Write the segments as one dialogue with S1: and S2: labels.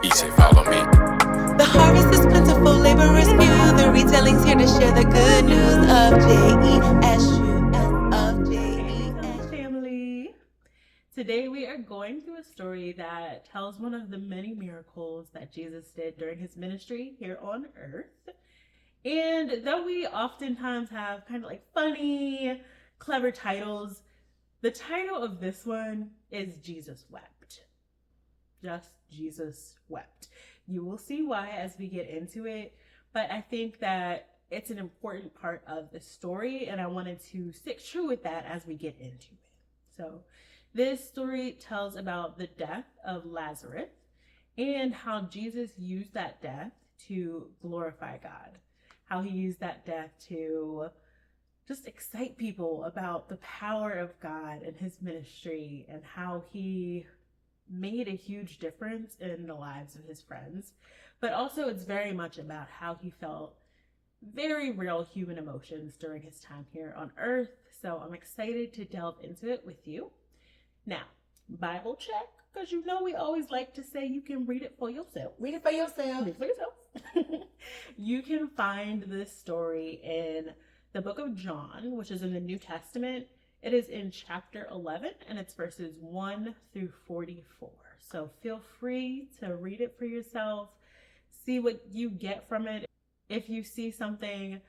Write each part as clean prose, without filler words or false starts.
S1: He say, follow me.
S2: The harvest is plentiful, laborers few. The retelling's here to share the good news of
S3: Hey, Retelling family. Today we are going through a story that tells one of the many miracles that Jesus did during his ministry here on earth. And though we oftentimes have kind of like funny, clever titles, the title of this one is Jesus Wept. Just Jesus Wept. You will see why as we get into it, but I think that it's an important part of the story, and I wanted to stick true with that as we get into it. So, this story tells about the death of Lazarus and how Jesus used that death to glorify God, how he used that death to just excite people about the power of God and his ministry, and how he made a huge difference in the lives of his friends. But also, it's very much about how he felt very real human emotions during his time here on earth. So I'm excited to delve into it with you. Now, Bible check, because you know we always like to say you can read it for yourself.
S2: Read it for yourself.
S3: Read it for yourself. You can find this story in the book of John, which is in the New Testament. It is in chapter 11, and it's verses 1 through 44. So feel free to read it for yourself, see what you get from it. If you see something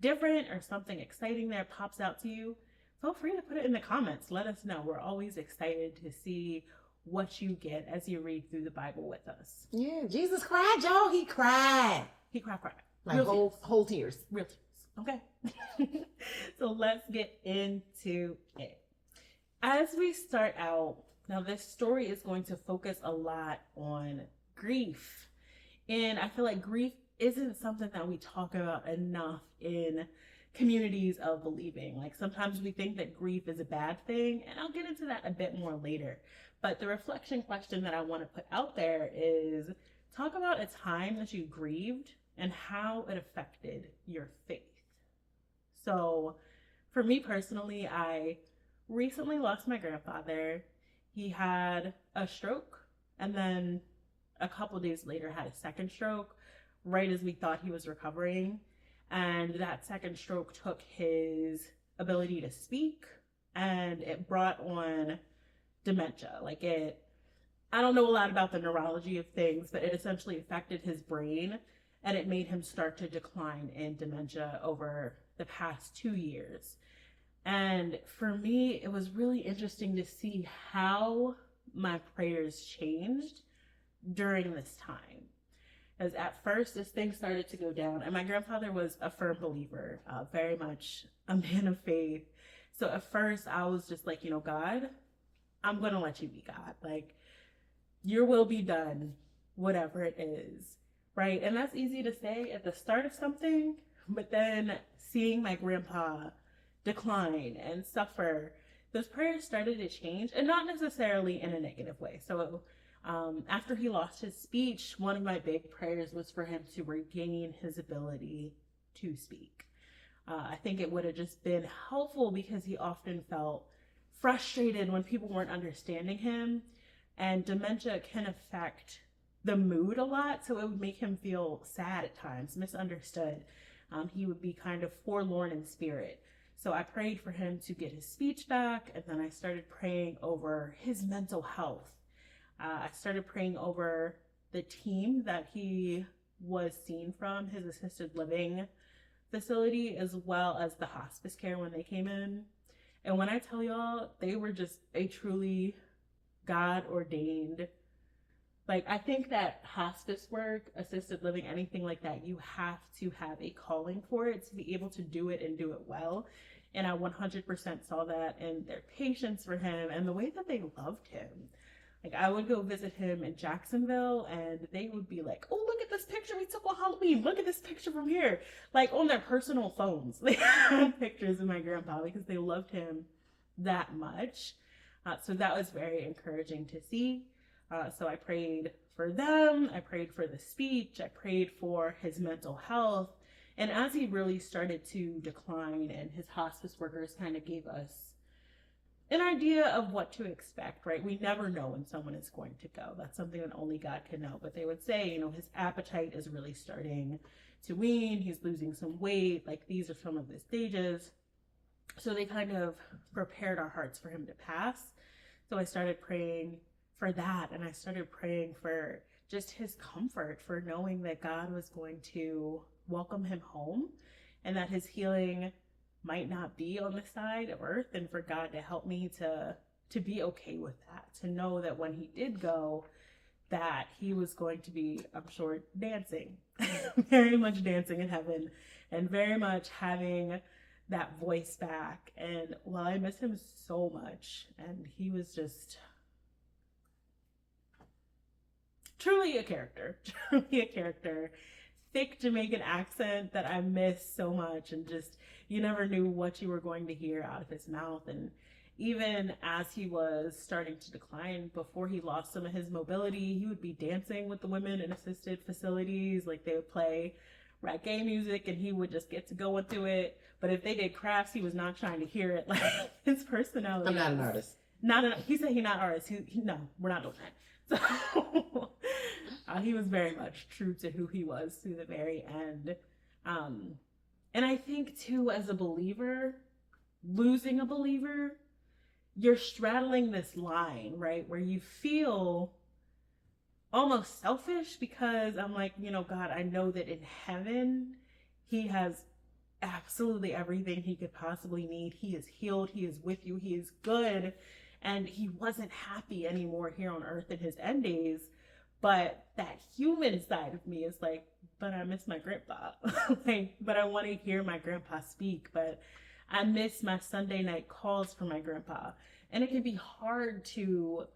S3: different or something exciting that pops out to you, feel free to put it in the comments. Let us know. We're always excited to see what you get as you read through the Bible with us.
S2: Yeah, Jesus cried, y'all. He cried.
S3: He cried.
S2: Like whole tears.
S3: Real tears. Okay. So let's get into it. As we start out, now this story is going to focus a lot on grief. And I feel like grief isn't something that we talk about enough in communities of believing. Like sometimes we think that grief is a bad thing, and I'll get into that a bit more later. But the reflection question that I want to put out there is talk about a time that you grieved and how it affected your faith. So for me personally, I recently lost my grandfather. He had a stroke, and then a couple days later had a second stroke right as we thought he was recovering. And that second stroke took his ability to speak, and it brought on dementia. I don't know a lot about the neurology of things, but it essentially affected his brain, and it made him start to decline in dementia over the past 2 years. And for me, it was really interesting to see how my prayers changed during this time. As at first, as things started to go down, and my grandfather was a firm believer, very much a man of faith. So at first, I was just like, God, I'm going to let you be God. Like, your will be done, whatever it is, right? And that's easy to say at the start of something, but then seeing my grandpa decline and suffer, those prayers started to change, and not necessarily in a negative way. So after he lost his speech, one of my big prayers was for him to regain his ability to speak. I think it would have just been helpful because he often felt frustrated when people weren't understanding him, and dementia can affect the mood a lot, so it would make him feel sad at times, misunderstood. He would be kind of forlorn in spirit. So I prayed for him to get his speech back, and then I started praying over his mental health. I started praying over the team that he was seen from, his assisted living facility, as well as the hospice care when they came in. And when I tell y'all, they were just a truly God-ordained. I think that hospice work, assisted living, anything like that, you have to have a calling for it to be able to do it and do it well. And I 100% saw that in their patience for him and the way that they loved him. I would go visit him in Jacksonville, and they would be like, oh, look at this picture we took on Halloween. Look at this picture from here. On their personal phones, they had pictures of my grandpa because they loved him that much. So that was very encouraging to see. So I prayed for them. I prayed for the speech. I prayed for his mental health. And as he really started to decline and his hospice workers kind of gave us an idea of what to expect, right? We never know when someone is going to go. That's something that only God can know. But they would say, his appetite is really starting to wean. He's losing some weight. Like, these are some of the stages. So they kind of prepared our hearts for him to pass. So I started praying for that. And I started praying for just his comfort, for knowing that God was going to welcome him home and that his healing might not be on the side of earth, and for God to help me to be okay with that, to know that when he did go, that he was going to be, I'm sure, dancing, very much dancing in heaven, and very much having that voice back. And while I miss him so much, and he was just truly a character, thick Jamaican accent that I miss so much, and just, you never knew what you were going to hear out of his mouth. And even as he was starting to decline, before he lost some of his mobility, he would be dancing with the women in assisted facilities. Like, they would play reggae music and he would just get to go into it. But if they did crafts, he was not trying to hear it. Like, his personality.
S1: I'm not an artist.
S3: He said he's not an artist. No, we're not doing that. So he was very much true to who he was to the very end. And I think too, as a believer, losing a believer, you're straddling this line, right? Where you feel almost selfish, because I'm like, God, I know that in heaven, he has absolutely everything he could possibly need. He is healed. He is with you. He is good. And he wasn't happy anymore here on earth in his end days. But that human side of me is like, but I miss my grandpa. But I want to hear my grandpa speak. But I miss my Sunday night calls from my grandpa. And it can be hard to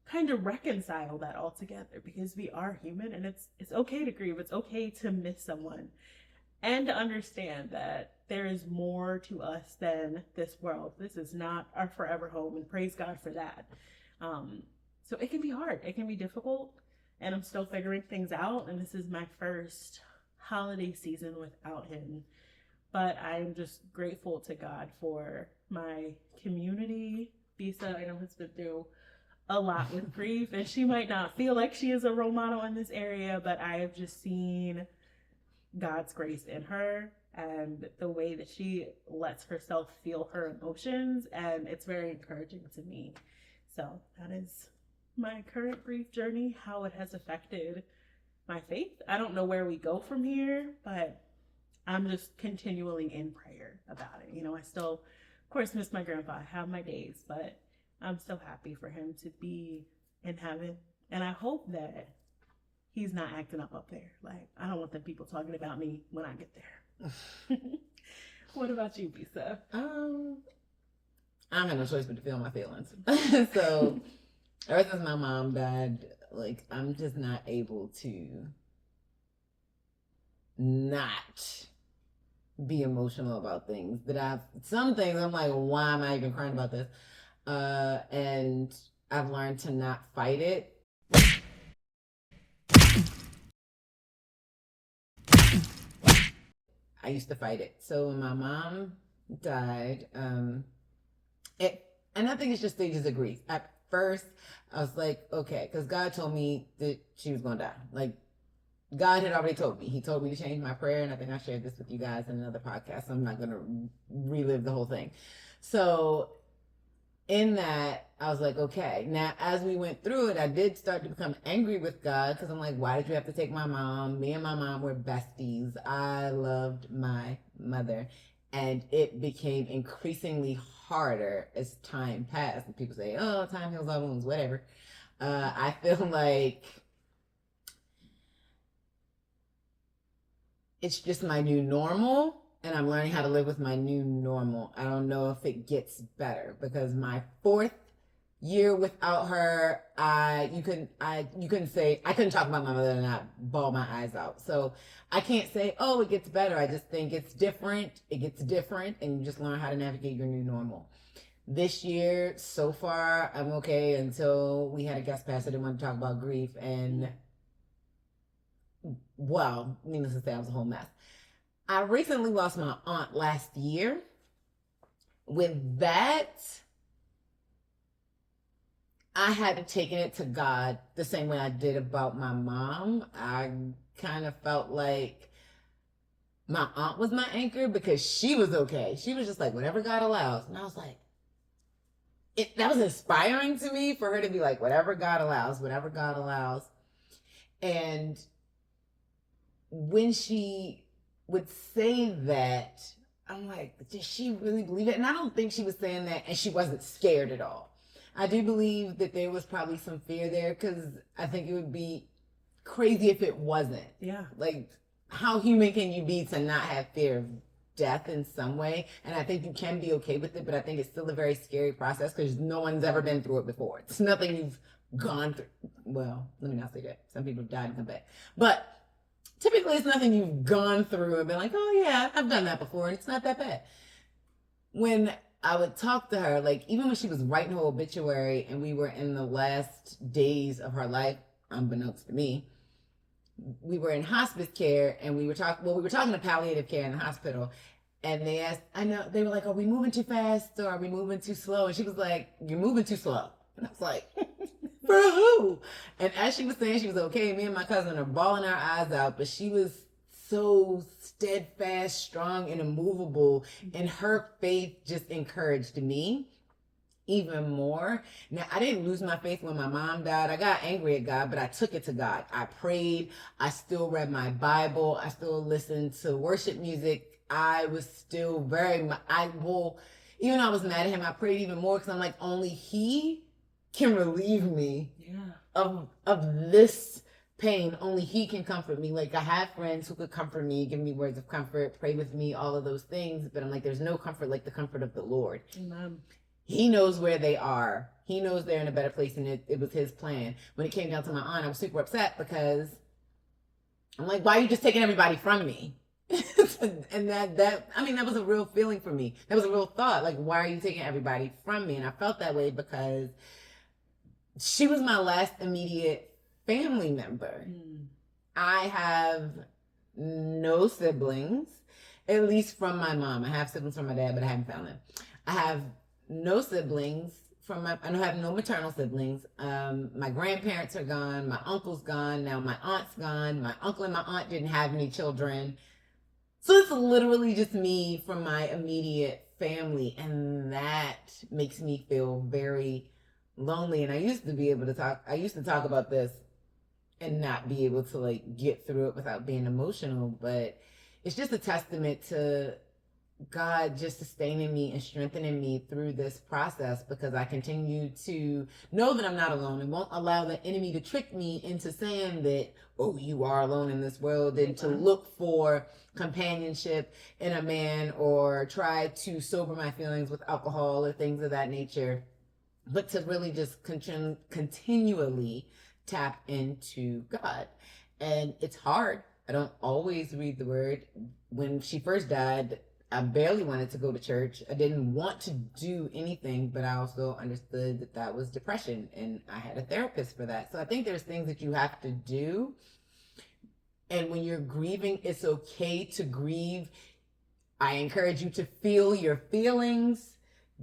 S3: kind of reconcile that all together, because we are human, and it's okay to grieve. It's okay to miss someone, and to understand that there is more to us than this world. This is not our forever home, and praise God for that. So it can be hard. It can be difficult, and I'm still figuring things out. And this is my first holiday season without him. But I'm just grateful to God for my community. Bisa, I know, has been through a lot with grief, and she might not feel like she is a role model in this area, but I have just seen God's grace in her and the way that she lets herself feel her emotions, and it's very encouraging to me. So that is my current grief journey, how it has affected my faith. I don't know where we go from here, but I'm just continually in prayer about it. I still, of course, miss my grandpa. I have my days, but I'm so happy for him to be in heaven. And I hope that he's not acting up there. Like, I don't want them people talking about me when I get there. What about you, Bisa?
S1: I don't have no choice but to feel my feelings. So ever since my mom died, like, I'm just not able to not be emotional about things. Some things I'm like, why am I even crying about this? And I've learned to not fight it. I used to fight it. So when my mom died, and I think it's just stages of grief. At first, I was like, okay, because God told me that she was going to die. Like, God had already told me. He told me to change my prayer, and I think I shared this with you guys in another podcast, so I'm not going to relive the whole thing. So in that, I was like, okay. Now, as we went through it, I did start to become angry with God, because I'm like, why did you have to take my mom? Me and my mom were besties. I loved my mother. And it became increasingly harder as time passed. And people say, oh, time heals all wounds, whatever. I feel like it's just my new normal, and I'm learning how to live with my new normal. I don't know if it gets better, because my 4th year without her, you couldn't say, I couldn't talk about my mother and not bawl my eyes out. So I can't say, oh, it gets better. I just think it's different. It gets different, and you just learn how to navigate your new normal. This year, so far, I'm okay, until we had a guest pastor that wanted to talk about grief, and well, needless to say, I was a whole mess. I recently lost my aunt last year. With that, I hadn't taken it to God the same way I did about my mom. I kind of felt like my aunt was my anchor because she was okay. She was just like, whatever God allows. And I was like, that was inspiring to me for her to be like, whatever God allows, whatever God allows. And when she would say that, I'm like, does she really believe it? And I don't think she was saying that and she wasn't scared at all. I do believe that there was probably some fear there because I think it would be crazy if it wasn't.
S3: Yeah.
S1: Like, how human can you be to not have fear of death in some way? And I think you can be okay with it, but I think it's still a very scary process because no one's ever been through it before. It's nothing you've gone through. Well, let me not say that. Some people have died and come back. But typically it's nothing you've gone through and been like, oh yeah, I've done that before and it's not that bad. When I would talk to her, like even when she was writing her obituary and we were in the last days of her life, unbeknownst to me, we were in hospice care and we were talking to palliative care in the hospital, and they asked, they were like, are we moving too fast or are we moving too slow? And she was like, you're moving too slow. And I was like, for who? And as she was saying she was okay, me and my cousin are bawling our eyes out, but she was so steadfast, strong, and immovable, and her faith just encouraged me even more. Now, I didn't lose my faith when my mom died. I got angry at God, but I took it to God. I prayed. I still read my Bible. I still listened to worship music. I was still even though I was mad at him, I prayed even more because I'm like, only he can relieve me of this pain. Only he can comfort me. Like, I have friends who could comfort me, give me words of comfort, pray with me, all of those things. But I'm like, there's no comfort like the comfort of the Lord.
S3: Amen.
S1: He knows where they are. He knows they're in a better place, and it was his plan. When it came down to my aunt, I was super upset because I'm like, why are you just taking everybody from me? And that was a real feeling for me. That was a real thought. Like, why are you taking everybody from me? And I felt that way because she was my last immediate family member. I have no siblings, at least from my mom. I have siblings from my dad, but I haven't found them. I have no siblings I have no maternal siblings. My grandparents are gone. My uncle's gone. Now my aunt's gone. My uncle and my aunt didn't have any children. So it's literally just me from my immediate family. And that makes me feel very lonely. And I used to talk about this and not be able to like get through it without being emotional. But it's just a testament to God just sustaining me and strengthening me through this process, because I continue to know that I'm not alone and won't allow the enemy to trick me into saying that, oh, you are alone in this world, and to look for companionship in a man or try to sober my feelings with alcohol or things of that nature, but to really just continually tap into God. And it's hard. I don't always read the word. When she first died, I barely wanted to go to church. I didn't want to do anything, but I also understood that was depression, and I had a therapist for that. So I think there's things that you have to do. And when you're grieving, it's okay to grieve. I encourage you to feel your feelings.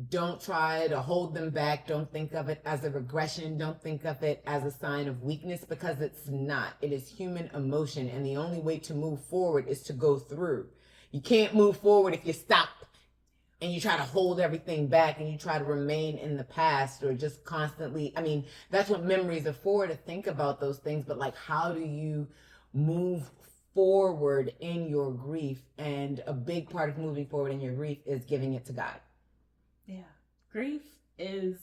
S1: Don't try to hold them back. Don't think of it as a regression. Don't think of it as a sign of weakness, because it's not. It is human emotion, and the only way to move forward is to go through. You can't move forward if you stop and you try to hold everything back and you try to remain in the past, or just constantly, that's what memories are for, to think about those things. But like, how do you move forward in your grief? And a big part of moving forward in your grief is giving it to God.
S3: Yeah. Grief is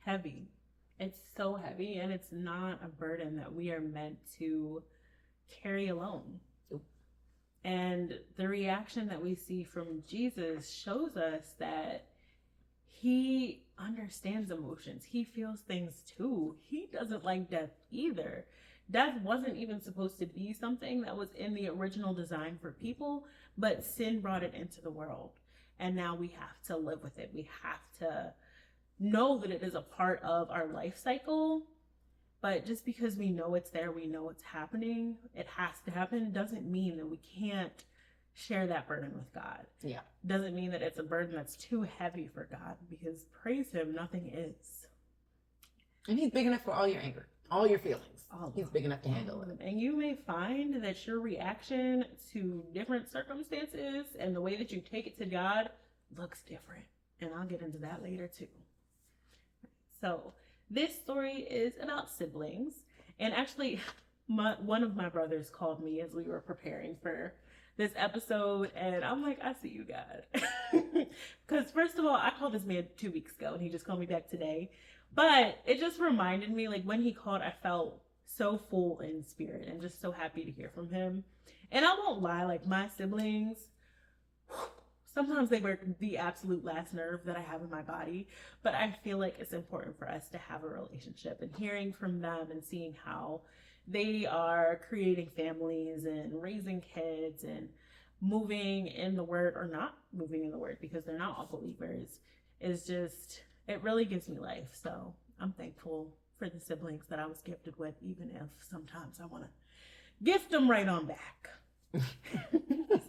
S3: heavy. It's so heavy, and it's not a burden that we are meant to carry alone. And the reaction that we see from Jesus shows us that he understands emotions. He feels things too. He doesn't like death either. Death wasn't even supposed to be something that was in the original design for people, but sin brought it into the world. And now we have to live with it. We have to know that it is a part of our life cycle. But just because we know it's there, we know it's happening, it has to happen, doesn't mean that we can't share that burden with God.
S1: Yeah.
S3: Doesn't mean that it's a burden that's too heavy for God, because praise him, nothing is.
S1: And he's big enough for all your anger, all your feelings.
S3: All
S1: He's big enough to handle it.
S3: And you may find that your reaction to different circumstances and the way that you take it to God looks different. And I'll get into that later too. So this story is about siblings. And actually, one of my brothers called me as we were preparing for this episode. And I'm like, I see you, God. Because first of all, I called this man 2 weeks ago and he just called me back today. But it just reminded me, like when he called, I felt so full in spirit and just so happy to hear from him. And I won't lie, like my siblings, sometimes they were the absolute last nerve that I have in my body, but I feel like it's important for us to have a relationship, and hearing from them and seeing how they are creating families and raising kids and moving in the word, or not moving in the word because they're not all believers, is just, it really gives me life. So I'm thankful for the siblings that I was gifted with, even if sometimes I want to gift them right on back.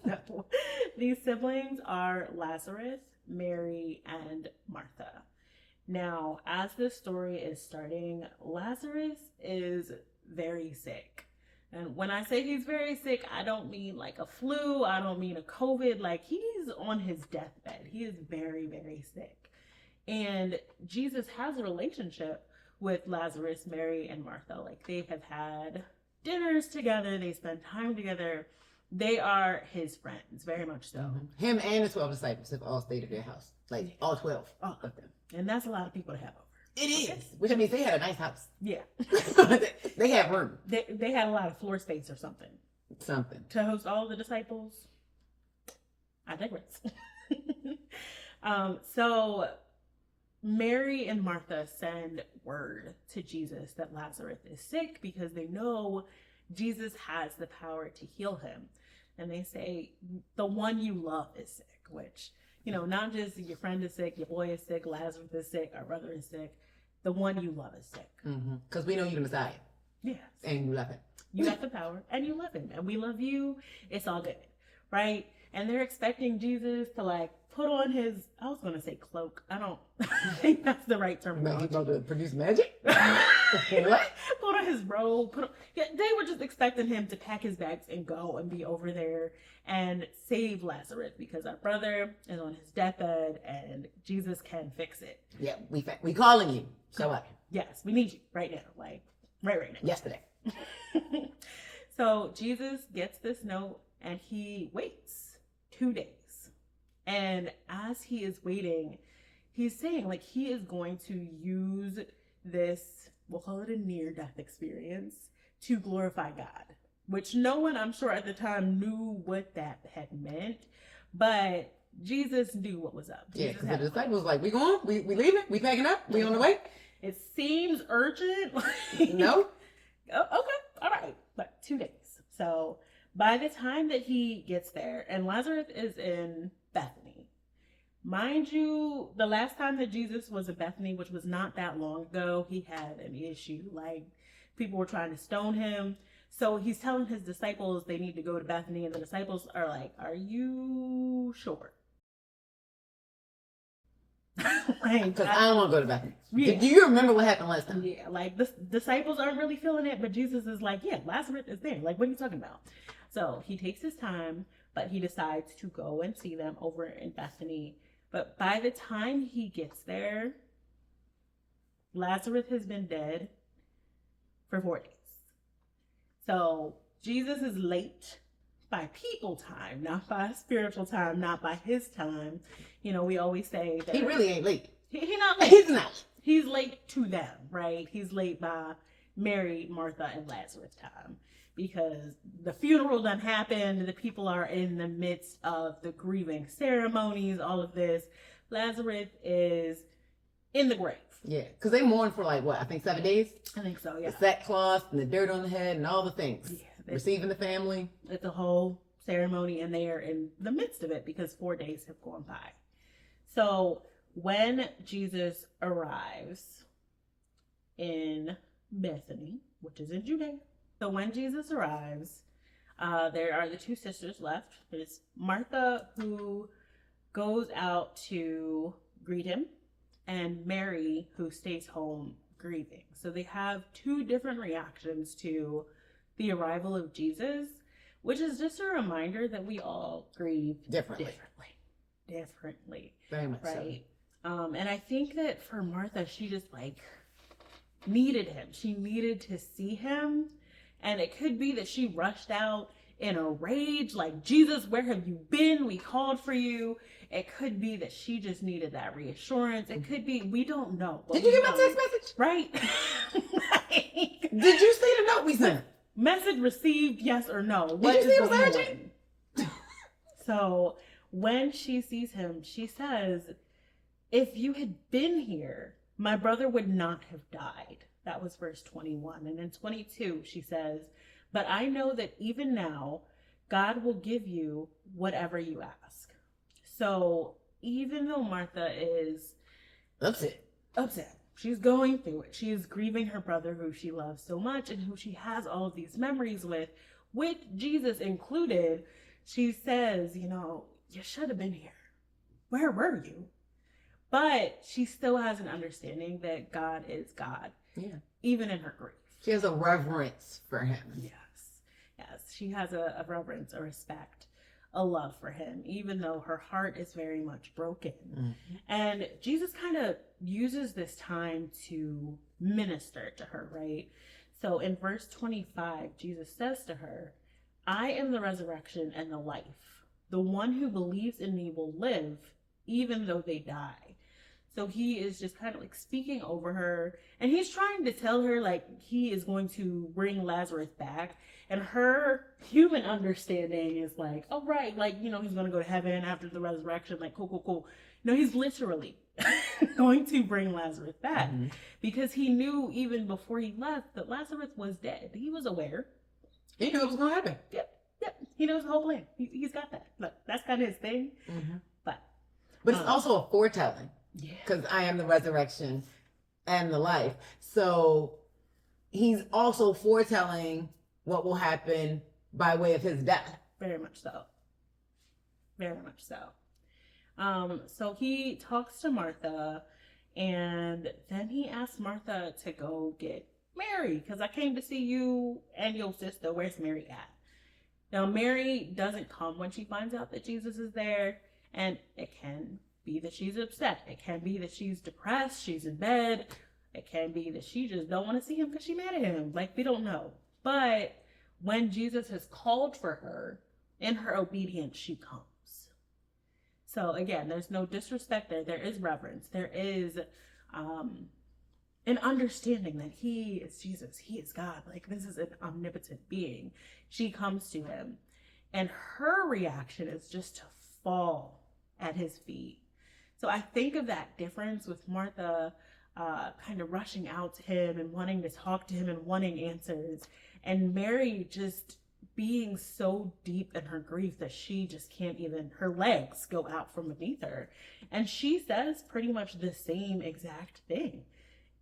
S3: So, these siblings are Lazarus, Mary, and Martha. Now, as this story is starting, Lazarus is very sick. And when I say he's very sick, I don't mean like a flu, I don't mean a COVID, like he's on his deathbed. He is very, very sick. And Jesus has a relationship with Lazarus, Mary, and Martha. Like they have had dinners together, they spend time together. They are his friends, very much so.
S1: Mm-hmm. Him and the 12 disciples have all stayed at their house. Like all 12 of them.
S3: And that's a lot of people to have over.
S1: It is. Which means they had a nice house.
S3: Yeah.
S1: They have room.
S3: They had a lot of floor space or something.
S1: Something.
S3: To host all the disciples. I digress. So Mary and Martha send word to Jesus that Lazarus is sick because they know Jesus has the power to heal him. And they say, the one you love is sick, which, you know, not just your friend is sick, your boy is sick, Lazarus is sick, our brother is sick. The one you love is sick.
S1: Because we know you're the Messiah.
S3: Yes.
S1: And you love him.
S3: You got the power and you love him. And we love you. It's all good. Right? And they're expecting Jesus to like put on his, I was going to say cloak. I don't think that's the right term.
S1: He's about to produce magic? What?
S3: Put on his robe. Yeah, they were just expecting him to pack his bags and go and be over there and save Lazarus because our brother is on his deathbed and Jesus can fix it.
S1: Yeah, we calling you. Show up.
S3: Yes, we need you right now. Like, right now.
S1: Yesterday.
S3: So Jesus gets this note and he waits 2 days. And as he is waiting, he's saying like he is going to use this, we'll call it a near-death experience, to glorify God. Which no one, I'm sure at the time, knew what that had meant. But Jesus knew what was up.
S1: Yeah, because the disciples like, we going? We leaving? We packing up? We on the way?
S3: It seems urgent.
S1: No?
S3: Oh, okay, all right. But 2 days. So by the time that he gets there, and Lazarus is in Bethany. Mind you, the last time that Jesus was in Bethany, which was not that long ago, he had an issue. Like, people were trying to stone him. So he's telling his disciples they need to go to Bethany, and the disciples are like, are you sure?
S1: Because I don't want to go to Bethany.
S3: Yeah.
S1: Do you remember what happened last time?
S3: Yeah, like the disciples aren't really feeling it, but Jesus is like, yeah, Lazarus is there. Like, what are you talking about? So he takes his time, but he decides to go and see them over in Bethany. But by the time he gets there, Lazarus has been dead for 4 days. So Jesus is late by people time, not by spiritual time, not by his time. You know, we always say that
S1: He really ain't late.
S3: He's not late.
S1: He's not.
S3: He's late to them, right? He's late by Mary, Martha, and Lazarus time. Because the funeral done happened, the people are in the midst of the grieving ceremonies, all of this. Lazarus is in the grave.
S1: Yeah, because they mourn for like, what, I think 7 days?
S3: I think so, yeah.
S1: The sackcloth and the dirt on the head and all the things.
S3: Yeah,
S1: Receiving the family.
S3: It's a whole ceremony, and they are in the midst of it because 4 days have gone by. So when Jesus arrives in Bethany, which is in Judea, so when Jesus arrives, there are the two sisters left. There's Martha, who goes out to greet him, and Mary, who stays home grieving. So they have two different reactions to the arrival of Jesus, which is just a reminder that we all grieve differently.
S1: Very much
S3: right? And I think that for Martha, she just like needed him. She needed to see him. And it could be that she rushed out in a rage, like, Jesus, where have you been? We called for you. It could be that she just needed that reassurance. It could be, we don't know.
S1: Did you get my text message?
S3: Right.
S1: Like, did you see the note we sent?
S3: Message received, yes or no.
S1: Did you see it was urgent?
S3: So when she sees him, she says, if you had been here, my brother would not have died. That was verse 21. And in 22, she says, but I know that even now, God will give you whatever you ask. So even though Martha is upset, she's going through it. She is grieving her brother who she loves so much and who she has all of these memories with Jesus included. She says, you should have been here. Where were you? But she still has an understanding that God is God.
S1: Yeah.
S3: Even in her grief.
S1: She has a reverence for him.
S3: Yes. She has a reverence, a respect, a love for him, even though her heart is very much broken. Mm-hmm. And Jesus kind of uses this time to minister to her, right? So in verse 25, Jesus says to her, I am the resurrection and the life. The one who believes in me will live, even though they die. So he is just kind of like speaking over her, and he's trying to tell her like he is going to bring Lazarus back. And her human understanding is like, oh, right, like, he's going to go to heaven after the resurrection. Like, cool. He's literally going to bring Lazarus back because he knew even before he left that Lazarus was dead. He was aware.
S1: He knew it was going to happen.
S3: Yep. He knows the whole plan. He's got that. Look, that's kind of his thing.
S1: Mm-hmm.
S3: But
S1: it's also a foretelling. Yeah. Because I am the resurrection and the life. So he's also foretelling what will happen by way of his death.
S3: Very much so. So he talks to Martha, and then he asks Martha to go get Mary, because I came to see you and your sister. Where's Mary at? Now, Mary doesn't come when she finds out that Jesus is there, and it can be that she's upset. It can be that she's depressed, she's in bed. It can be that she just don't want to see him because she's mad at him. Like, we don't know. But when Jesus has called for her, in her obedience, she comes. So again, there's no disrespect there. There is reverence. There is an understanding that he is Jesus. He is God. Like, this is an omnipotent being. She comes to him, and her reaction is just to fall at his feet. So I think of that difference with Martha kind of rushing out to him and wanting to talk to him and wanting answers, and Mary just being so deep in her grief that she just can't even, her legs go out from beneath her. And she says pretty much the same exact thing.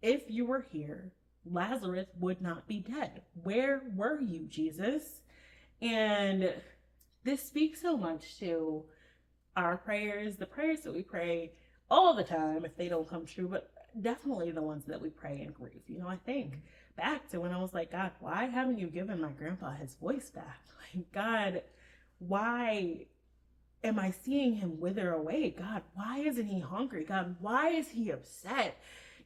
S3: If you were here, Lazarus would not be dead. Where were you, Jesus? And this speaks so much to our prayers, the prayers that we pray all the time if they don't come true, but definitely the ones that we pray in grief. I think back to when I was like, God, why haven't you given my grandpa his voice back? Like, God, why am I seeing him wither away? God, why isn't he hungry? God, why is he upset?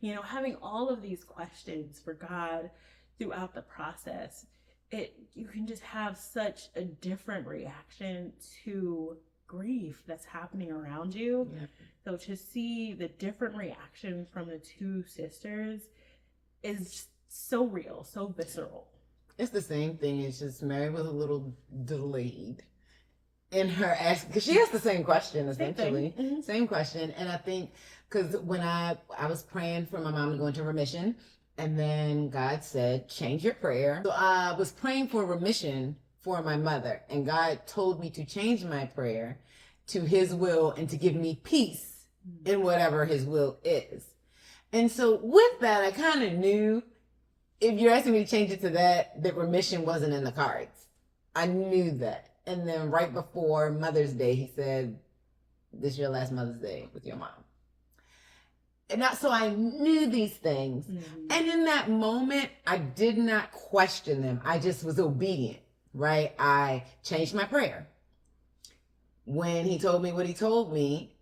S3: Having all of these questions for God throughout the process, you can just have such a different reaction to grief that's happening around you. Yeah. So to see the different reaction from the two sisters is so real, so visceral.
S1: It's the same thing. It's just Mary was a little delayed in her asking, because she asked the same question essentially. Same question. And I think because when I was praying for my mom to go into remission, and then God said, change your prayer. So I was praying for remission for my mother, and God told me to change my prayer to his will and to give me peace in whatever his will is. And so with that, I kind of knew, if you're asking me to change it to that remission wasn't in the cards. I knew that. And then right before Mother's Day, he said, this is your last Mother's Day with your mom. so I knew these things. And in that moment, I did not question them. I just was obedient, right? I changed my prayer. When he told me what he told me,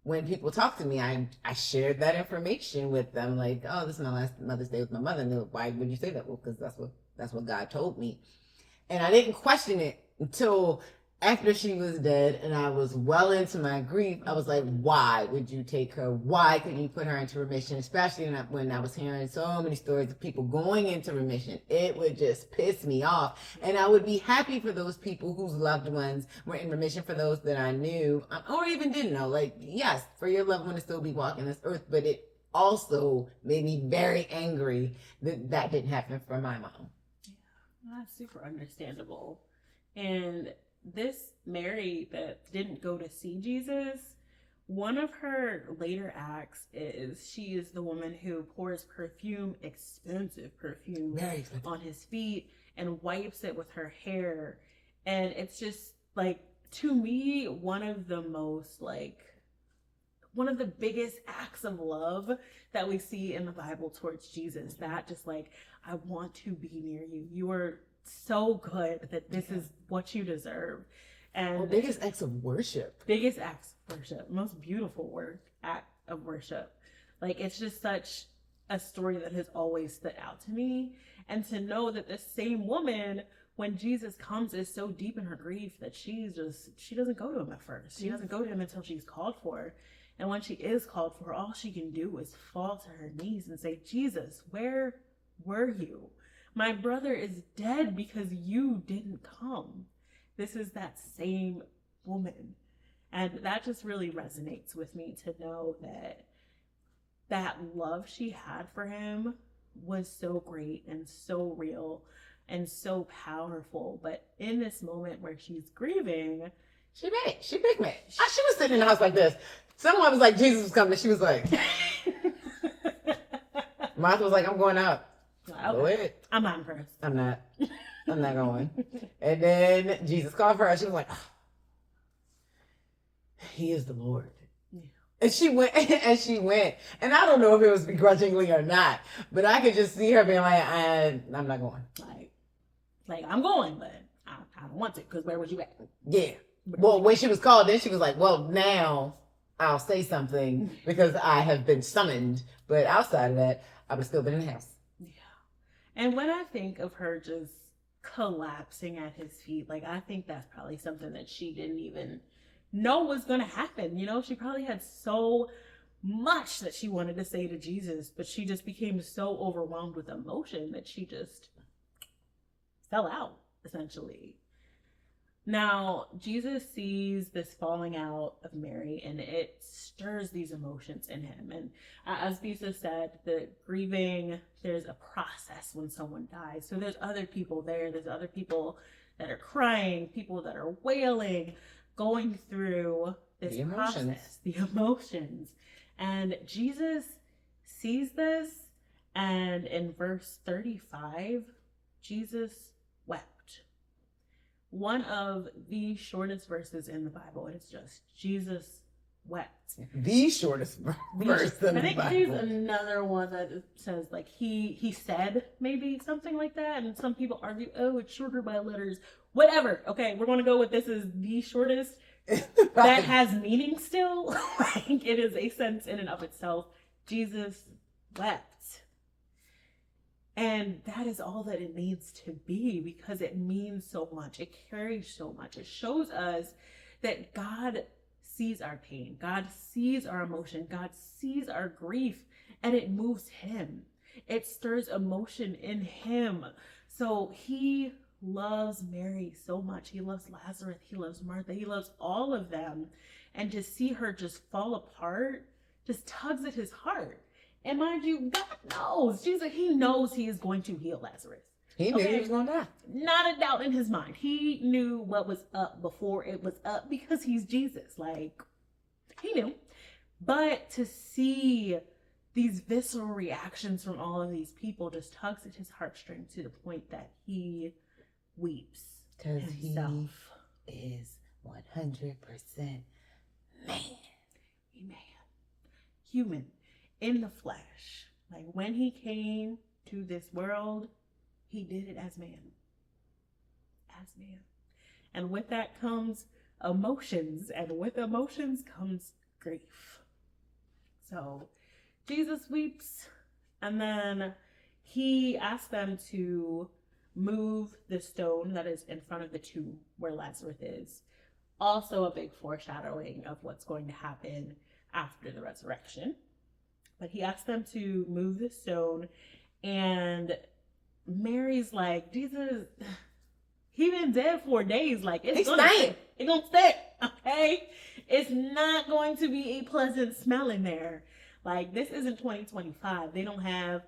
S1: when people talk to me, I shared that information with them. Like, oh, this is my last Mother's Day with my mother. And they're like, why would you say that? Well, because that's what God told me. And I didn't question it until after she was dead and I was well into my grief. I was like, why would you take her? Why couldn't you put her into remission? Especially when I was hearing so many stories of people going into remission. It would just piss me off. And I would be happy for those people whose loved ones were in remission, for those that I knew or even didn't know. Like, yes, for your loved one to still be walking this earth, but it also made me very angry that didn't happen for my mom.
S3: Yeah, that's super understandable. And this Mary that didn't go to see Jesus, one of her later acts is she is the woman who pours perfume, expensive perfume,
S1: Very expensive,
S3: on his feet and wipes it with her hair. And it's just like, to me, one of the biggest acts of love that we see in the Bible towards Jesus. That just like, I want to be near you. You are so good that this is what you deserve. And
S1: biggest acts of worship.
S3: Most beautiful act of worship. Like, it's just such a story that has always stood out to me. And to know that this same woman, when Jesus comes, is so deep in her grief that she doesn't go to him at first. She doesn't go to him until she's called for. And when she is called for, all she can do is fall to her knees and say, Jesus, where were you? My brother is dead because you didn't come. This is that same woman. And that just really resonates with me, to know that love she had for him was so great and so real and so powerful. But in this moment where she's grieving,
S1: she big mad. She was sitting in the house like this. Someone was like, Jesus was coming. She was like, Martha was like, I'm going out.
S3: Okay.
S1: Go ahead.
S3: I'm not impressed.
S1: I'm not going. And then Jesus called for her. She was like, oh, he is the Lord. Yeah. And she went. And I don't know if it was begrudgingly or not, but I could just see her being like, I'm not going.
S3: Like I'm going, but I don't want to, because where was you at?
S1: Yeah. Well, when she was called, then she was like, well, now I'll say something because I have been summoned. But outside of that, I would have still been in the house.
S3: Yeah. And when I think of her just collapsing at his feet, like, I think that's probably something that she didn't even know was going to happen. You know, she probably had so much that she wanted to say to Jesus, but she just became so overwhelmed with emotion that she just fell out, essentially. Now, Jesus sees this falling out of Mary, and it stirs these emotions in him. And as Bisa said, the grieving, there's a process when someone dies. So there's other people there. There's other people that are crying, people that are wailing, going through this process, the emotions. And Jesus sees this, and in verse 35, Jesus wept. One of the shortest verses in the Bible. It's just, Jesus wept.
S1: The shortest verse in the Bible.
S3: I think there's another one that says, like, he said, maybe something like that. And some people argue, oh, it's shorter by letters. Whatever. Okay, we're going to go with this is the shortest. That has meaning still. Like, it is a sense in and of itself. Jesus wept. And that is all that it needs to be, because it means so much. It carries so much. It shows us that God sees our pain. God sees our emotion. God sees our grief, and it moves him. It stirs emotion in him. So he loves Mary so much. He loves Lazarus. He loves Martha. He loves all of them. And to see her just fall apart just tugs at his heart. And mind you, God knows. Jesus, he knows he is going to heal Lazarus.
S1: He knew he was going to die.
S3: Not a doubt in his mind. He knew what was up before it was up, because he's Jesus. Like, he knew. But to see these visceral reactions from all of these people just tugs at his heartstrings to the point that he weeps.
S1: Because he is 100% man.
S3: Human. in the flesh. Like when he came to this world, he did it as man. As man. And with that comes emotions, and with emotions comes grief. So Jesus weeps, and then he asks them to move the stone that is in front of the tomb where Lazarus is. Also a big foreshadowing of what's going to happen after the resurrection. But he asks them to move the stone, and Mary's like, Jesus, he been dead 4 days. Like, it's gonna stink, okay? It's not going to be a pleasant smell in there. Like, this isn't 2025. They don't have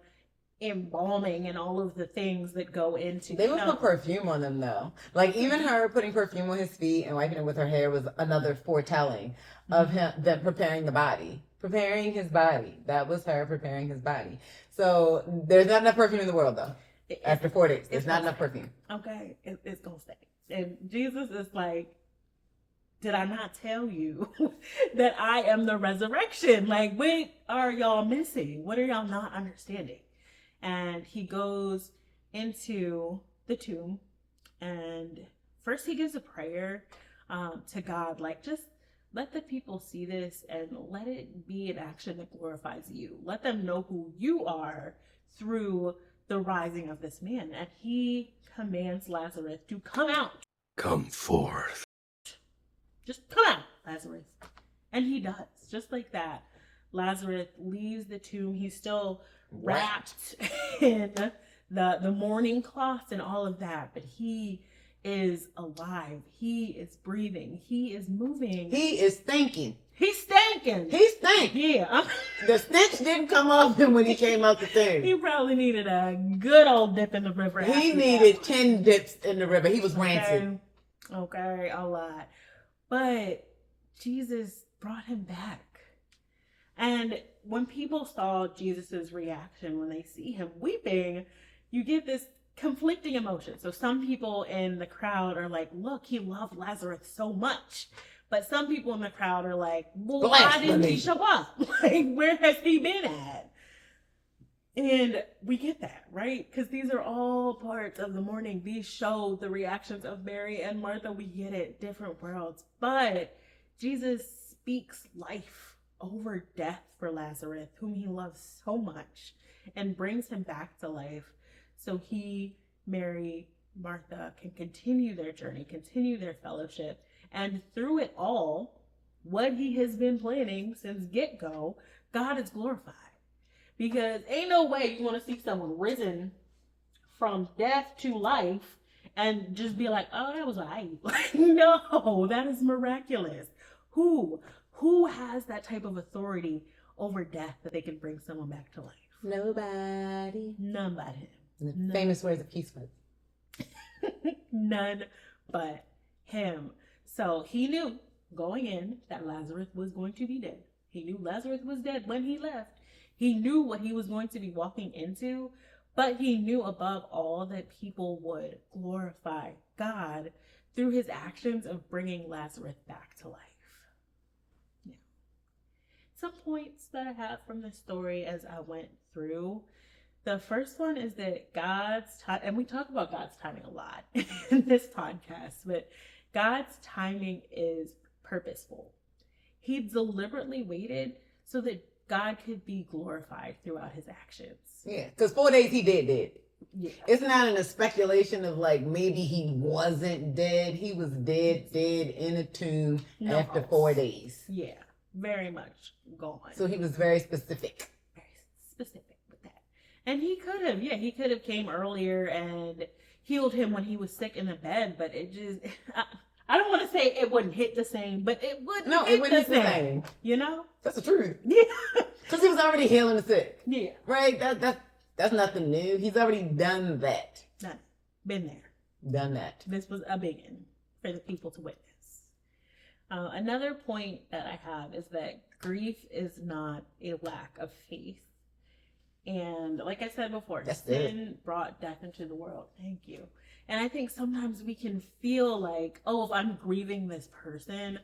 S3: embalming and all of the things that go into.
S1: They would put perfume on them though. Like even her putting perfume on his feet and wiping it with her hair was another foretelling of them preparing the body. Preparing his body. That was her preparing his body. So there's not enough perfume in the world though. After 4 days. There's not enough perfume.
S3: Okay. It's gonna stay. And Jesus is like, did I not tell you that I am the resurrection? Like, what are y'all missing? What are y'all not understanding? And he goes into the tomb, and first he gives a prayer to God, like, just let the people see this and let it be an action that glorifies you. Let them know who you are through the rising of this man. And he commands Lazarus to come out.
S4: Come forth.
S3: Just come out, Lazarus. And he does, just like that. Lazarus leaves the tomb. He's still wrapped in the mourning cloth and all of that, but he is alive. He is breathing. He is moving.
S1: He is thinking.
S3: He's stinking.
S1: He stank.
S3: Yeah.
S1: The stench didn't come off him when he came out the tomb.
S3: He probably needed a good old dip in the river.
S1: He needed 10 dips in the river. He was rancid.
S3: Okay, a lot. But Jesus brought him back. And when people saw Jesus's reaction when they see him weeping, you get this conflicting emotion. So some people in the crowd are like, look, he loved Lazarus so much. But some people in the crowd are like, well, why didn't he show up? Like, where has he been at? And we get that, right? Because these are all parts of the mourning. These show the reactions of Mary and Martha. We get it, different worlds. But Jesus speaks life over death for Lazarus, whom he loves so much, and brings him back to life so he, Mary, Martha can continue their journey, continue their fellowship, and through it all, what he has been planning since get-go, God is glorified. Because ain't no way you want to see someone risen from death to life and just be like, oh, that was right. Like, no, that is miraculous. Who has that type of authority over death that they can bring someone back to life?
S1: Nobody.
S3: None but him.
S1: The famous words of peace words.
S3: None but him. So he knew going in that Lazarus was going to be dead. He knew Lazarus was dead when he left. He knew what he was going to be walking into, but he knew above all that people would glorify God through his actions of bringing Lazarus back to life. Yeah. Some points that I have from the story as I went through. The first one is that God's time, and we talk about God's timing a lot in this podcast, but God's timing is purposeful. He deliberately waited so that God could be glorified throughout his actions.
S1: Yeah, because 4 days he dead.
S3: Yeah.
S1: It's not in a speculation of like maybe he wasn't dead. He was dead in a tomb after 4 days.
S3: Yeah, very much gone.
S1: So he was very specific.
S3: Very specific with that. And he could have came earlier and healed him when he was sick in the bed, but it just, I don't want to say it wouldn't hit the same, but it would.
S1: No, it wouldn't hit the same.
S3: You know?
S1: That's the truth.
S3: Yeah.
S1: Because he was already healing the sick.
S3: Yeah.
S1: Right? That's nothing new. He's already done that.
S3: Done. Been there.
S1: Done that.
S3: This was a big one for the people to witness. Another point that I have is that grief is not a lack of faith. And like I said before, sin brought death into the world. Thank you. And I think sometimes we can feel like, oh, if I'm grieving this person,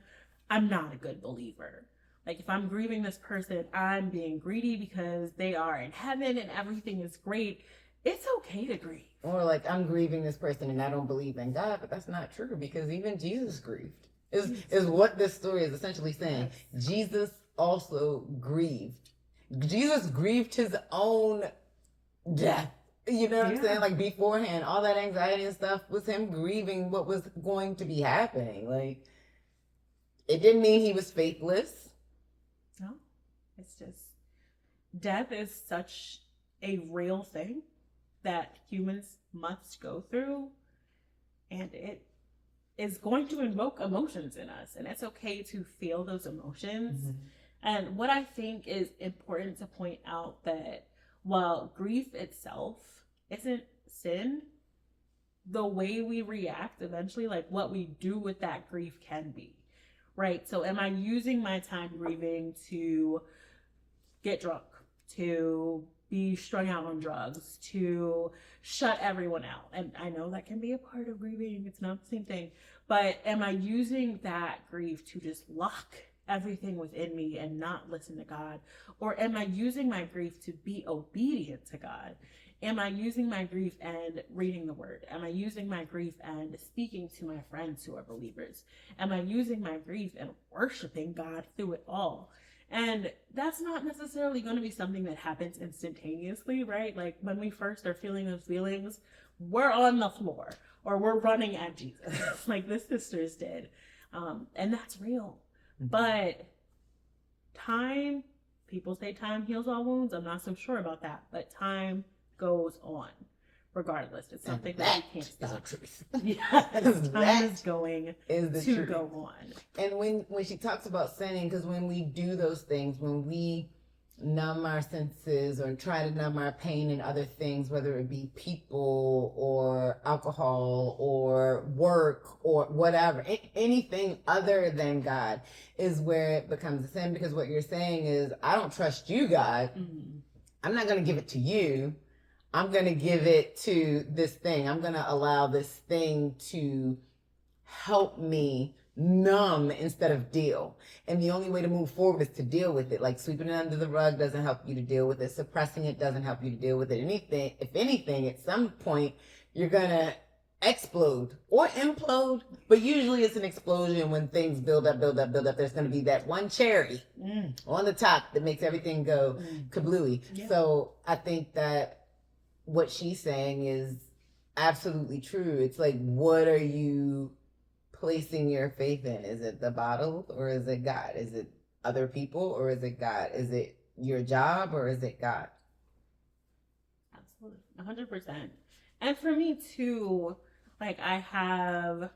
S3: I'm not a good believer. Like if I'm grieving this person, I'm being greedy because they are in heaven and everything is great. It's okay to grieve.
S1: Or like, I'm grieving this person and I don't believe in God, but that's not true because even Jesus grieved. Is what this story is essentially saying.
S3: Yes.
S1: Jesus also grieved. Jesus grieved his own death. You know what I'm saying? Like beforehand, all that anxiety and stuff was him grieving what was going to be happening. Like, it didn't mean he was faithless.
S3: No, it's just death is such a real thing that humans must go through, and it is going to invoke emotions in us, and it's okay to feel those emotions.
S1: Mm-hmm.
S3: And what I think is important to point out that while grief itself isn't sin, the way we react eventually, like what we do with that grief can be, right? So am I using my time grieving to get drunk, to be strung out on drugs, to shut everyone out? And I know that can be a part of grieving. It's not the same thing. But am I using that grief to just lock everything within me and not listen to God? Or am I using my grief to be obedient to God? Am I using my grief and reading the word? Am I using my grief and speaking to my friends who are believers? Am I using my grief and worshiping God through it all? And that's not necessarily going to be something that happens instantaneously, right? Like when we first are feeling those feelings, we're on the floor or we're running at Jesus like the sisters did. And that's real. Mm-hmm. But time, people say time heals all wounds. I'm not so sure about that, but time goes on regardless. It's something that we can't stop. Yes, time is going to go on.
S1: And when she talks about sinning, because when we do those things, when we numb our senses or try to numb our pain in other things, whether it be people or alcohol or work or whatever, anything other than God, is where it becomes a sin. Because what you're saying is, I don't trust you, God. Mm-hmm. I'm not going to give it to you. I'm going to give it to this thing. I'm going to allow this thing to help me numb instead of deal. And the only way to move forward is to deal with it. Like sweeping it under the rug doesn't help you to deal with it. Suppressing it doesn't help you to deal with it. If anything, at some point, you're going to explode or implode. But usually it's an explosion when things build up. There's going to be that one cherry on the top that makes everything go kablooey. Yeah. So I think that what she's saying is absolutely true. It's like, what are you placing your faith in? Is it the bottle or is it God? Is it other people or is it God? Is it your job or is it God?
S3: Absolutely. 100%. And for me too, like I have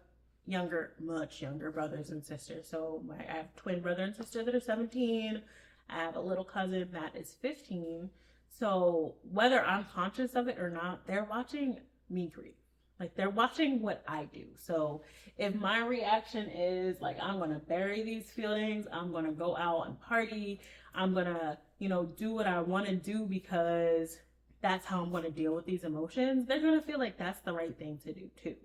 S3: much younger brothers and sisters. So I have twin brother and sister that are 17. I have a little cousin that is 15. So whether I'm conscious of it or not, they're watching me grieve. Like they're watching what I do. So if my reaction is like, I'm going to bury these feelings, I'm going to go out and party, I'm going to, do what I want to do because that's how I'm going to deal with these emotions, they're going to feel like that's the right thing to do too.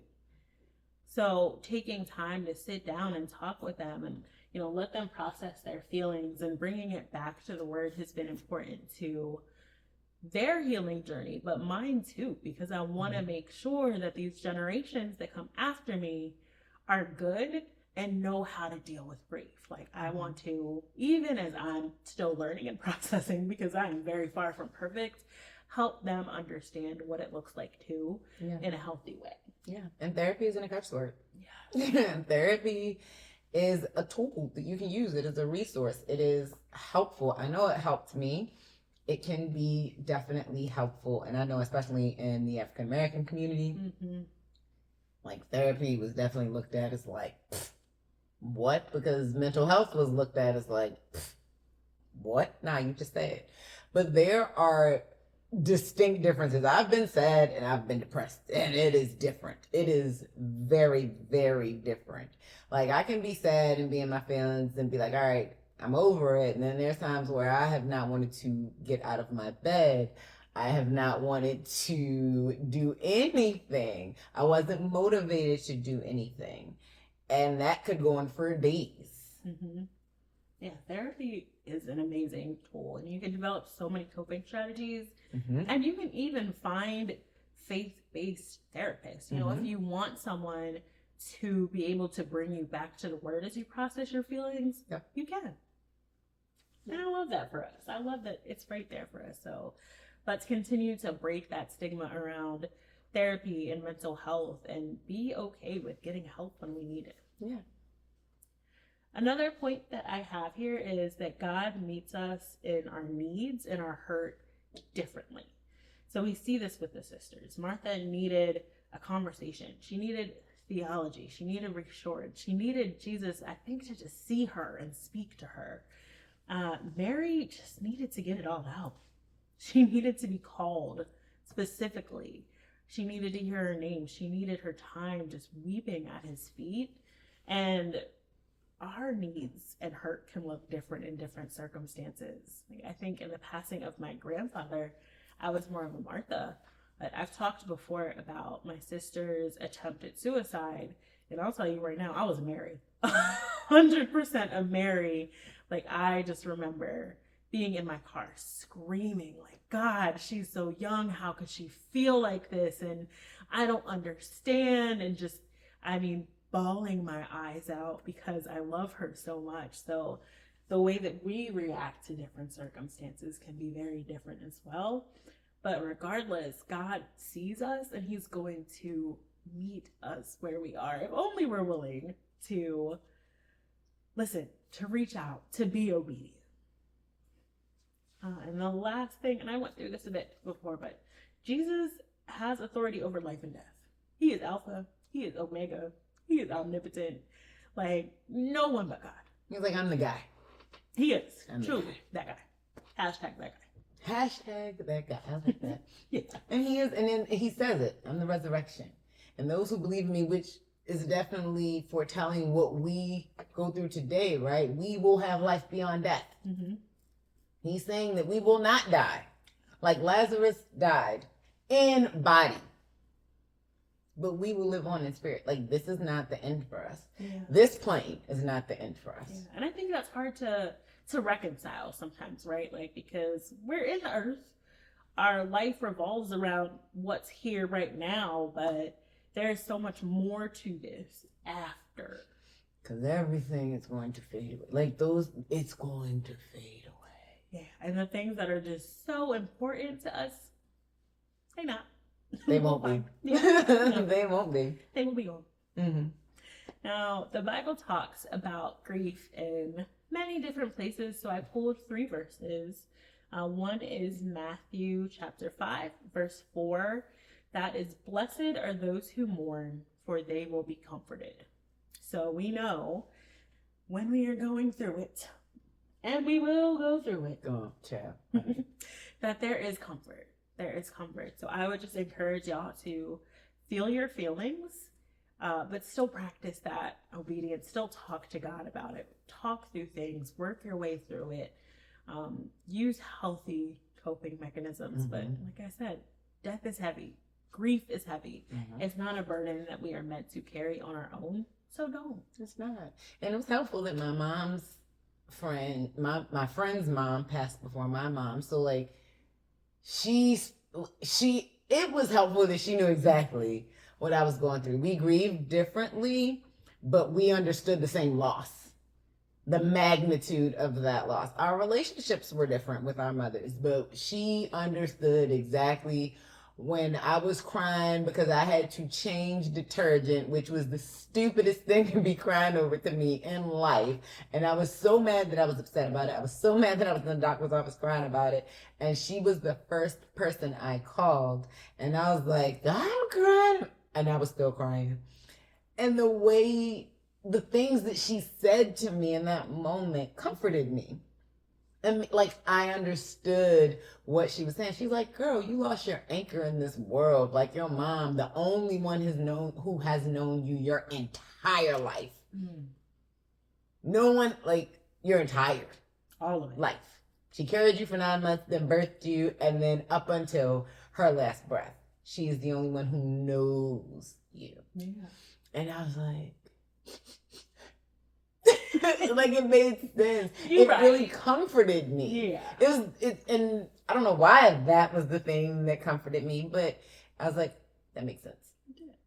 S3: So taking time to sit down and talk with them and, let them process their feelings and bringing it back to the word has been important to their healing journey, but mine too, because I want to make sure that these generations that come after me are good and know how to deal with grief. Like I want to, even as I'm still learning and processing, because I am very far from perfect, help them understand what it looks like too in a healthy way.
S1: Yeah. And therapy isn't a curse word. Yeah. Therapy is a tool that you can use. It is a resource. It is helpful. I know it helped me. It can be definitely helpful. And I know especially in the African American community, like therapy was definitely looked at as like, what? Because mental health was looked at as like, what? Nah, you just said. But there are distinct differences. I've been sad and I've been depressed, and it is different. It is very, very different. Like I can be sad and be in my feelings and be like, all right, I'm over it. And then there's times where I have not wanted to get out of my bed. I have not wanted to do anything. I wasn't motivated to do anything. And that could go on for days.
S3: Yeah, therapy is an amazing tool, and you can develop so many coping strategies,
S1: Mm-hmm.
S3: and you can even find faith-based therapists. You know, if
S1: Mhm.
S3: you want someone to be able to bring you back to the word as you process your feelings,
S1: Yep.
S3: you can. And I love that for us. I love that it's right there for us. So let's continue to break that stigma around therapy and mental health and be okay with getting help when we need it.
S1: Yeah.
S3: Another point that I have here is that God meets us in our needs and our hurt differently. So we see this with the sisters. Martha needed a conversation. She needed theology. She needed reassurance. She needed Jesus, I think, to just see her and speak to her. Mary just needed to get it all out. She needed to be called specifically. She needed to hear her name. She needed her time just weeping at his feet. And our needs and hurt can look different in different circumstances. Like, I think in the passing of my grandfather, I was more of a Martha. But I've talked before about my sister's attempt at suicide. And I'll tell you right now, I was a Mary. 100% a Mary. Like, I just remember being in my car screaming, like, God, she's so young. How could she feel like this? And I don't understand. And just, I mean, bawling my eyes out because I love her so much. So the way that we react to different circumstances can be very different as well. But regardless, God sees us and he's going to meet us where we are. If only we're willing to listen, to reach out, to be obedient. And the last thing, and I went through this a bit before, but Jesus has authority over life and death. He is Alpha. He is Omega. He is omnipotent. Like, no one but God.
S1: He's like, I'm the guy.
S3: He is.
S1: I'm the
S3: Truly,
S1: guy.
S3: that guy. Hashtag that guy.
S1: Hashtag that guy. I like that.
S3: Yeah.
S1: And he is, and then he says it. I'm the resurrection. And those who believe in me, which is definitely foretelling what we go through today, right? We will have life beyond death.
S3: Mm-hmm.
S1: He's saying that we will not die. Like Lazarus died in body. But we will live on in spirit. Like, this is not the end for us.
S3: Yeah.
S1: This plane is not the end for us.
S3: Yeah. And I think that's hard to reconcile sometimes, right? Like, because we're in the earth. Our life revolves around what's here right now, but there's so much more to this after.
S1: Because everything is going to fade away. Like those, it's going to fade away.
S3: Yeah. And the things that are just so important to us, they not.
S1: They won't be.
S3: Yeah. No.
S1: They won't be.
S3: They will be gone.
S1: Mm-hmm.
S3: Now, the Bible talks about grief in many different places, so I pulled 3 verses. One is Matthew chapter 5, verse 4. That is, blessed are those who mourn, for they will be comforted. So we know when we are going through it, and we will go through it,
S1: Oh, child.
S3: that there is comfort. There is comfort. So I would just encourage y'all to feel your feelings, but still practice that obedience. Still talk to God about it. Talk through things. Work your way through it. Use healthy coping mechanisms. But like I said, death is heavy. Grief is heavy. It's not a burden that we are meant to carry on our own. So don't.
S1: It's not. And it was helpful that my mom's friend, my friend's mom passed before my mom. So like, it was helpful that she knew exactly what I was going through. We grieved differently, but we understood the same loss, the magnitude of that loss. Our relationships were different with our mothers, but she understood exactly when I was crying because I had to change detergent, which was the stupidest thing to be crying over to me in life. And I was so mad that I was upset about it. I was so mad that I was in the doctor's office crying about it. And she was the first person I called. And I was like, I'm crying. And I was still crying. And the things that she said to me in that moment comforted me. And like, I understood what she was saying. She's like, girl, you lost your anchor in this world. Like, your mom, the only one who has known you your entire life. No one, like, your entire
S3: All of it.
S1: life. She carried you for 9 months, then birthed you, and then up until her last breath. She is the only one who knows you.
S3: Yeah.
S1: And I was like, Like it made sense.
S3: You're
S1: It
S3: right.
S1: really comforted me.
S3: Yeah.
S1: And I don't know why that was the thing that comforted me, but I was like, that makes sense.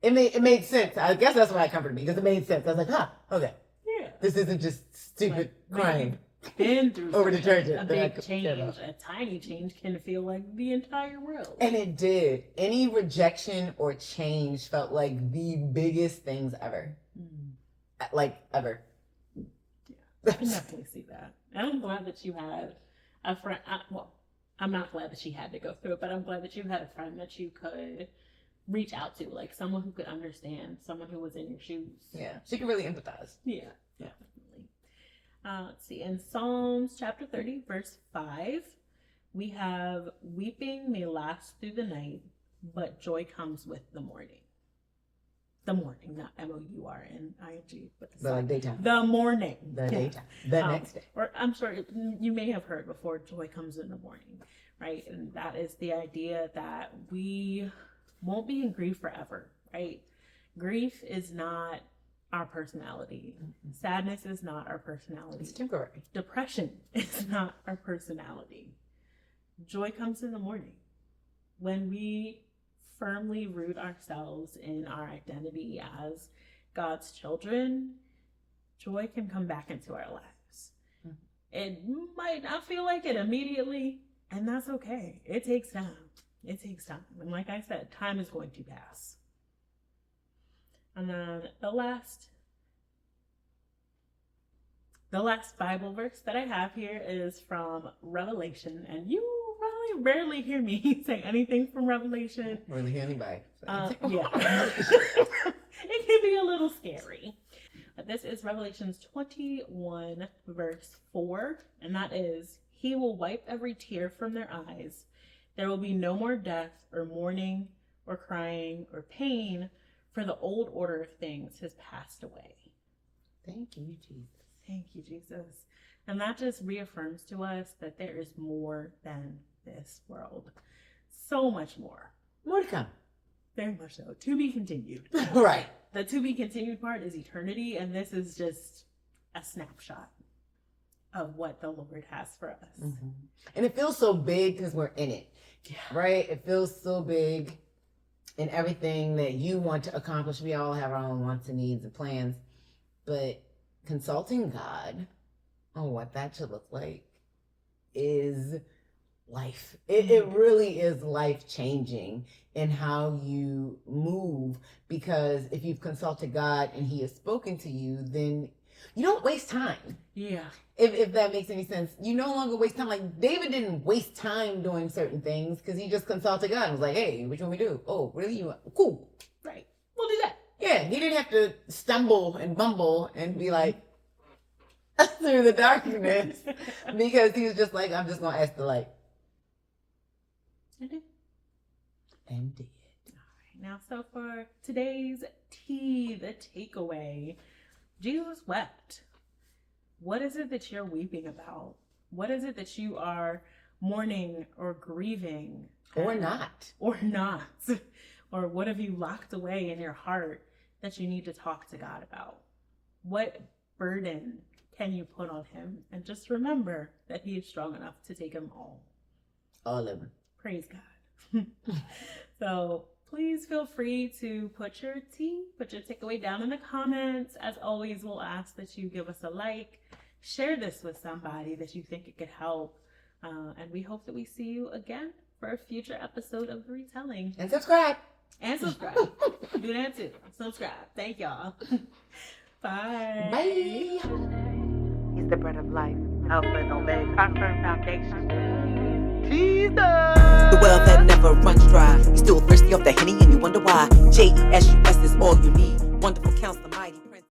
S1: It made sense. I guess that's why it comforted me, because it made sense. I was like, okay.
S3: Yeah.
S1: This isn't just stupid crying
S3: Been through
S1: over
S3: something.
S1: detergent.
S3: A
S1: that I
S3: big
S1: could
S3: change,
S1: care about.
S3: a tiny change can feel like the entire world.
S1: And it did. Any rejection or change felt like the biggest things ever. Like, ever.
S3: I can definitely see that. And I'm glad that you had a friend. Well, I'm not glad that she had to go through it, but I'm glad that you had a friend that you could reach out to, like someone who could understand, someone who was in your shoes.
S1: Yeah. She could really empathize.
S3: Yeah, definitely. Let's see. In Psalms chapter 30, verse 5, we have, weeping may last through the night, but joy comes with the morning. The morning, not MOURNING, but the
S1: Like daytime.
S3: The morning.
S1: The daytime. The next day.
S3: Or I'm sure you may have heard before, joy comes in the morning, right? And that is the idea that we won't be in grief forever, right? Grief is not our personality. Sadness is not our personality.
S1: It's temporary.
S3: Depression is not our personality. Joy comes in the morning. When we firmly root ourselves in our identity as God's children, joy can come back into our lives. It might not feel like it immediately, and that's okay. It takes time. It takes time. And like I said, time is going to pass. And then the last Bible verse that I have here is from Revelation. And you really rarely hear me say anything from Revelation.
S1: Really hear anybody.
S3: Yeah. It can be a little scary. But this is Revelations 21, verse 4. And that is, He will wipe every tear from their eyes. There will be no more death or mourning or crying or pain, for the old order of things has passed away.
S1: Thank you, Jesus.
S3: Thank you, Jesus. And that just reaffirms to us that there is more than this world. So much more.
S1: More to come.
S3: Very much so. To be continued.
S1: Right.
S3: The to be continued part is eternity, and this is just a snapshot of what the Lord has for us.
S1: Mm-hmm. And it feels so big because we're in it.
S3: Yeah.
S1: Right? It feels so big in everything that you want to accomplish. We all have our own wants and needs and plans. But consulting God on what that should look like is life. It really is life changing in how you move, because if you've consulted God and He has spoken to you, then you don't waste time.
S3: Yeah.
S1: If that makes any sense. You no longer waste time. Like David didn't waste time doing certain things because he just consulted God and was like, hey, which one we do? Oh, really? Cool.
S3: Right. We'll do that.
S1: Yeah, he didn't have to stumble and bumble and be like through the darkness because he was just like, I'm just going to ask the light.
S3: I did.
S1: And did.
S3: All right. Now, so for today's tea, the takeaway, Jesus wept. What is it that you're weeping about? What is it that you are mourning or grieving?
S1: Or not.
S3: Or not. Or what have you locked away in your heart that you need to talk to God about? What burden can you put on Him? And just remember that He is strong enough to take them all.
S1: All of them.
S3: Praise God. So please feel free to put your takeaway down in the comments. As always, we'll ask that you give us a like, share this with somebody that you think it could help. And we hope that we see you again for a future episode of The Retelling.
S1: And subscribe.
S3: And subscribe. Do that too. Subscribe. Thank y'all. Bye.
S1: Bye.
S5: He's the bread of life, Alpha and Omega, our firm foundation. Jesus!
S2: The well that never runs dry. You're still thirsty off the Henny and you wonder why. JESUS is all you need. Wonderful counselor.